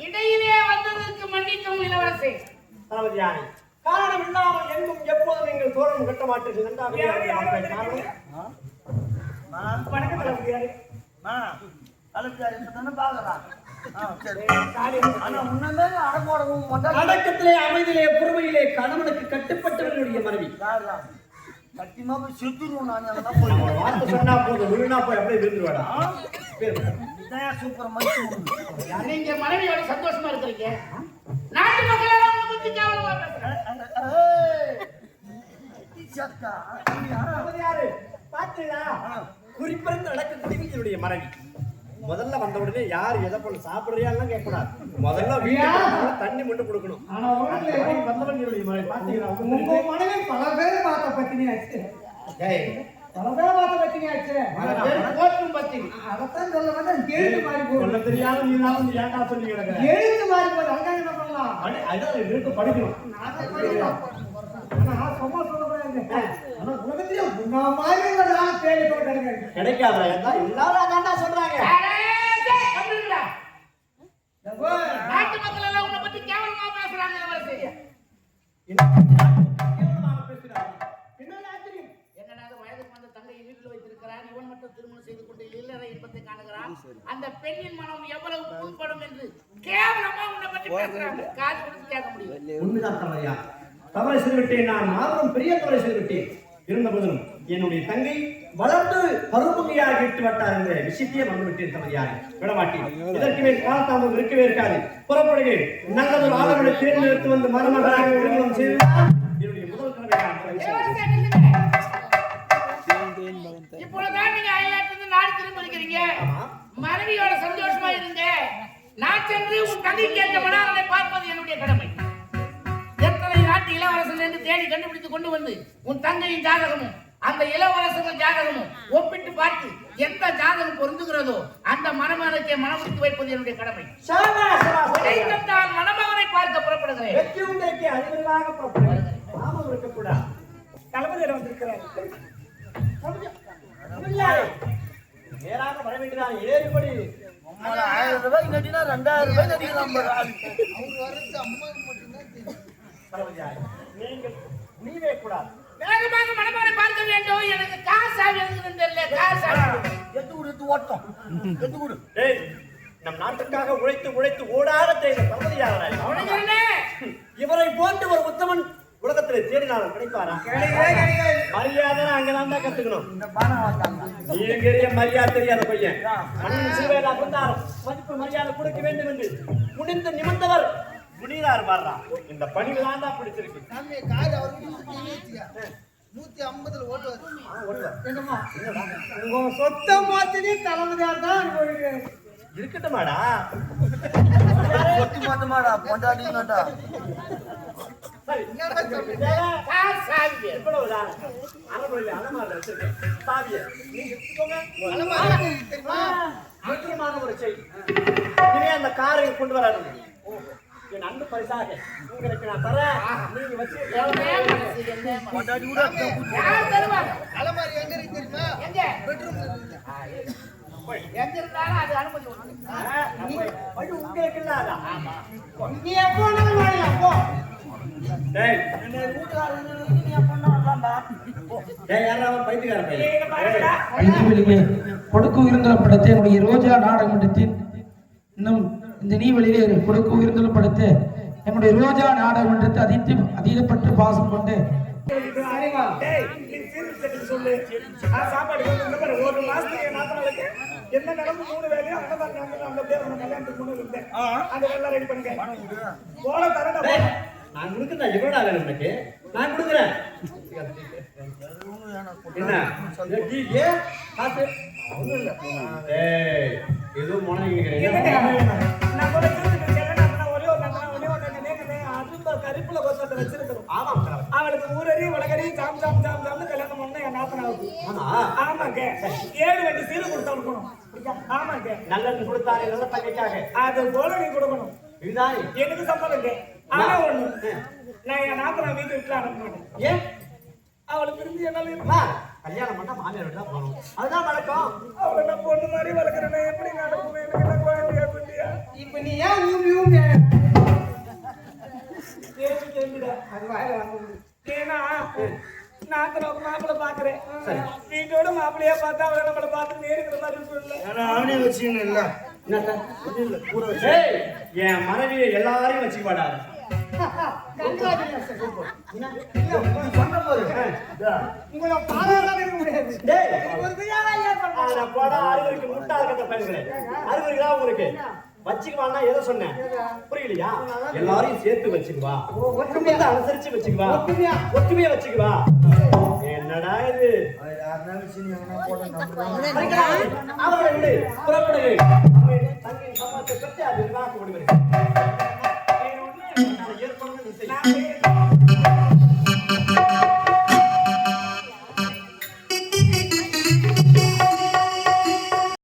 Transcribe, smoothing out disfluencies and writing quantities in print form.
இடையிலே வந்ததற்கு மன்னிக்கவும் இளவரசே. காரணம் இல்லாமல் எங்கும் எப்போதும் நீங்கள் தோழம் கட்ட மாட்டீர்கள். அடக்கத்திலே அமைதியிலே பொறுமையிலே கணவனுக்கு கட்டுப்பட்டவர்களுடைய மனைவி சத்தியமா போய் செத்துருவோம். வார்த்தை சொன்னா போதும், விழுனா போய் அப்படியே விழுந்துருவாடா. சூப்பர் மனுஷன். நீங்க மனைவியோட சந்தோஷமா இருக்கிறீங்க. நாட்டு மக்கள் எல்லாம் உங்களை பத்தி கேவலமா பேசுறாங்க. பாத்தீங்களா, குறிப்பிருந்து நடக்கக்கூடிய மனைவி முதல்ல வந்த உடனே யார் எதை போல சாப்பிடுறியாலாம் கேட்கக்கூடாது. முதல்ல வீட்டுல தண்ணி மட்டும் கொடுக்கணும். வந்தவங்களுடைய மனைவி பாத்தீங்களா, உங்க மனைவி பல பேர் பார்த்த பத்தினியாச்சு. பல பேர் பார்த்த பத்தினியாச்சு. அதைத்தான் சொல்ல வேண்டாம். எழுத்து மாறி போகுது. தெரியாத நீ ஏண்டா சொல்லி கிடக்குற? எழுத்து மாறி போகுது. அங்க என்ன பண்ணலாம்? அதான் எழுத்து படிக்கணும். கிடைக்காத எல்லாரும் சொல்றாங்க. நாட்டு மக்கள் எல்லாம் உன்னை பத்தி கேவலமா பேசுறாங்க. வயதுக்கு வந்த தங்கையை வீட்டில் வைத்திருக்கிறான். இவன் மட்டும் திருமணம் செய்து கொண்டு இல்லற இன்பத்தை காணுகிறான். அந்த பெண்ணின் மனம் எவ்வளவு புண்படும் என்று கேவலமா உன்னை பத்தி பேசுறாங்க. காது கொடுத்து கேட்க முடியும். உண்மைதான் தவறையா? தவறை செய்துவிட்டேன். நான் மாபெரும் பெரிய தவறை செய்துவிட்டேன். இருந்த போதிலும் என்னுடைய தங்கை வளர்ந்து பருவமையாக விட்டு விட்டார் என்ற விஷயத்தையே மறந்துவிட்டேன். தவறியாக விடமாட்டேன். இதற்கு மேல் காலத்தாமம் இருக்கவே இருக்காது. புறப்படுகிறேன். நல்லதொரு ஆளுநரை தேர்ந்தெடுத்து வந்து மருமகனாக திருமணம் செய்துதான் என்னுடைய முதல் கடமை. இப்பொழுதுதான் நீங்க அயல்நாட்டிலிருந்து நாடு திரும்ப இருக்கிறீங்க. மனைவியோட சந்தோஷமா இருங்க. நான் சென்று உன் தங்கைக்கு ஏற்ற மணாளனை பார்ப்பது என்னுடைய கடமை. எத்தனை நாட்டு இளவரசன் என்று தேடி கண்டுபிடித்து கொண்டு வந்து உன் தங்கையின் ஜாதகமும் அந்த இளவரசர்கள் ஜாதகமும் ஒப்பிட்டு பார்த்து எந்த ஜாதகம் பொருந்துகிறதோ அந்த மணமகனுக்கே மனமுடித்து வைப்பது என்னுடைய கடமை. நான் மணமகனை பார்க்க புறப்படுகிறேன். தளபதியிடம் வந்திருக்கிறார். நேராக வர வேண்டியதான். ஏறுபடி 1000 ரூபாய் கட்டினா 2000 ரூபாய் கட்டிக்கலாம். நீங்கள் நீவே கூடாது. வேகமாக மணமகனை பார்க்க வேண்டும். எனக்கு காசு ஆகுதுன்னு தெரியல. காசு எடுத்து ஓட்டம் எடுத்து கொடு. நம் நாட்டுக்காக உழைத்து ஓடாத இவரை போன்ற ஒரு உத்தமன் உலகத்திலே தேடினாலும் கிடைப்பாரா? மரியாதை அங்கதான் தான் கத்துக்கணும். நீங்க மரியாதை தெரியாத பையன் மதிப்பு மரியாதை கொடுக்க வேண்டும் என்று முடிந்து நிமிர்ந்தவர் முனியார் பாடுறா. இந்த பணிவு தான் பிடிச்சிருக்கு. 150 ஓட்டுவார். சொத்த மாத்தினே தளபதியார் தான் இருக்கட்டுமாடா. சொத்து மாட்டமாடா பொண்டாட்டிங்கடா. ஒரு செய்தி அந்த காரை கொண்டு வராது. என் அன்பு பரிசாக உங்களுக்கு நான் தரேன். நீங்க வச்சு அலமாரி எங்க இருக்கு தெரியுமா? எங்க? பெட்ரூம்ல இருக்கு. எங்க இருந்தாலும் அது அனுமதி உங்களுக்கு இல்ல. ஆமா, நீ எப்போ போ. கொடுக்கு உயர்ந்தல் படத்தை என்னுடைய ரோஜா நாடகமன்றத்தின் இன்னும் இந்த நீவெளியிலே கொடுக்கு உயர்ந்தல் படத்தை என்னுடைய ரோஜா நாடகமன்றத்தை அதீதப்பட்டு பாசம் கொண்டு சாப்பாடு ஒரு மாசத்துக்கு என்ன நடந்து 3 வேலையும் கல்யாணத்துக்கு முன்னாடி இருந்தேன். அந்த வேலை ரெடி பண்ணுங்க. போல தரேன். நான் கொடுக்குறேன். எவ்வளோ வேணும் உனக்கு? நான் கொடுக்குறேன். என்ன காசு ஏதோ முனைங்க கருப்புல கொத்த வச்சிருக்கிறோம். அவளுக்கு ஊரறி உலகறி சாம் சாம் சாம் சாம்னு கல்யாணம் பண்ண என் நாத்தனாவுக்கு. ஆமாங்க. 7 வண்டி சீரு கொடுத்து அனுப்பணும். ஆமாங்க. நல்லது கொடுத்தாரு நல்ல தங்கைக்காக. அது போல நீ கொடுக்கணும். இதுதான் எனக்கு சம்மதங்க. ஆனா ஒண்ணு, நான் என் நாத்தனா வீட்டு விட்டு அனுப்ப மாட்டேன். ஏன்? அவளுக்கு விரும்பி என்னால இருக்கா? கல்யாணம் பண்ணா மாமியார் தான் போகணும். அதுதான் வழக்கம். அவளை நான் பொண்ணு மாதிரி வளர்க்குறேன். எப்படி நடக்குமே எனக்கு குழந்தையா குட்டியா? இப்ப நீ ஏன் ஊமி ஊமி கேள்விடா அது வாயில வாங்க ஏன்னா நான் மாப்பிள்ள பாக்குறேன் வீட்டோட மாப்பிள்ளையா பார்த்தா அவரை நம்மள பார்த்து நேருக்கிற மாதிரி இருக்குல்ல அவனே வச்சுக்கணும் இல்ல என் மனைவியை எல்லாரையும் வச்சுப்பாடா. உங்களை பாராட்டாத இருக்க முடியாது ஒரு பிரியாணி ஐயா அறுவருக்கு முட்டா இருக்கிற பயிர்களே அறுவருக்குதான் உங்களுக்கு வச்சுக்குவான்னா எதை சொன்னேன் புரியலையா? எல்லாரையும் சேர்த்து வச்சுக்குவா, ஒற்றுமையா அனுசரிச்சு வச்சுக்குவா, ஒற்றுமையா வச்சுக்குவா. என்னடா இது? அவர்களை விடு, புறப்படுங்க. தங்கியின் சம்பளத்தை பெற்று அது விவாக முடிவு.